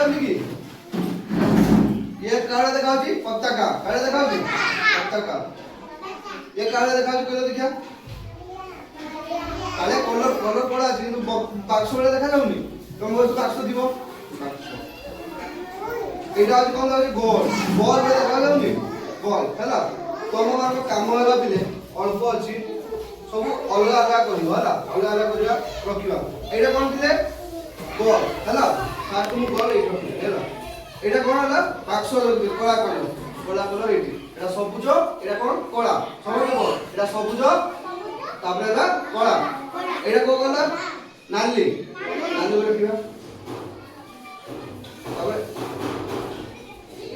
जाउनी की ये काला दिखाउची पताका काला दिखाउची पताका ये काला दिखाउची कोला देखिया काले कलर कलर कोला अछि किंतु बाक्स वाला देखा जाउनी तुम बस बाक्स दिबो बाक्स एटा आज कोन अछि गोल बॉल रे देखा जाउनी बॉल हैला तुम मानो काम वाला बिले अल्प अछि सब अलग अलग करियो हैला अलग अलग करिया रखिबा एटा कोन थिले बॉल हैला फास्ट मु बॉल एटा हैला एटा कोन हला बाक्स कला कलर एटी एटा सबुज एटा कोन कला समझ बॉल एटा सबुज तापरे हला कला एटा को कला नाली नाली रखिबा तापरे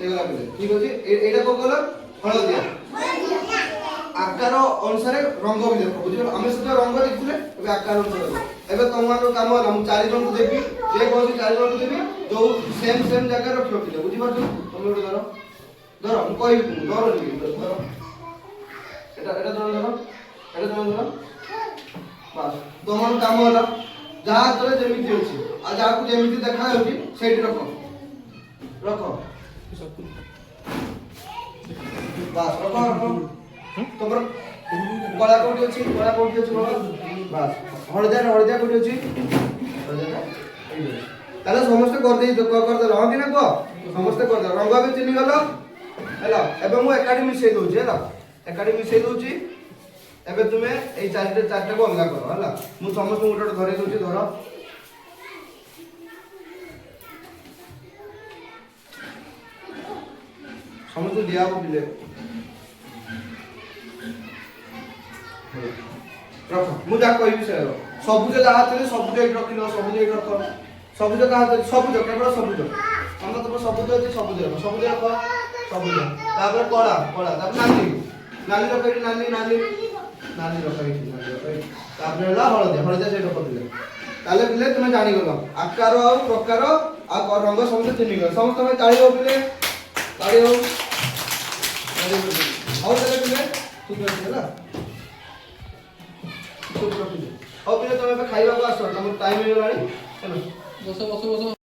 एगला बिले ठीक अछि एटा को कलर हळदिया आकार अनुसार रंग भी देखो बुझियो हम से रंग देखिले एबे आकार अनुसार एबे तमारो काम होला हम 4 जन को देबी जे कहू 4 जन को देबी जो सेम सेम जगह रखियो पिले बुझि पाछो तुम लोग धरो धरो हम कोई धरो नहीं धरो एटा धरो बस तमारो काम होला जहा तोरे जेमिति अछि आ जहा को जेमिति देखा होछि सेठी रखो रखो बस रखो तोपर कला कोठी अछि बाबा बस हळदिया कोठी अछि हळदिया ताले समस्त कर दे रह कि ना को समस्त कर दे रंग भी चिनी गलो हैला एबे मु एकाडी मिसै दोछि हैला एकाडी मिसै दोछि एबे तुमे एई चारटे को अलगा करो हैला मु समस्त गोटे धरै दोछि धर समस्त दिया बिले रख मु जा कहबी से सबुज जहा थे सबुज एट रखिलो सबुज एट रख सबुज कहा थे सबुज केवल सबुज हम तो सबुज अछि सबुज रख सबुज तापर कला तापर नाली रख नाली रख तापर हला हळदिया से रख दिले ताले बिले तुमे जानि गलो आकार और प्रकार आ रंग समस्त चिनि गलो समस्त में ताळी हो बिले ताळी हो और ताले बिले ठीक अछि हला अब तुम खाइबा को आस तुम टाइम हो गलानी चलो बस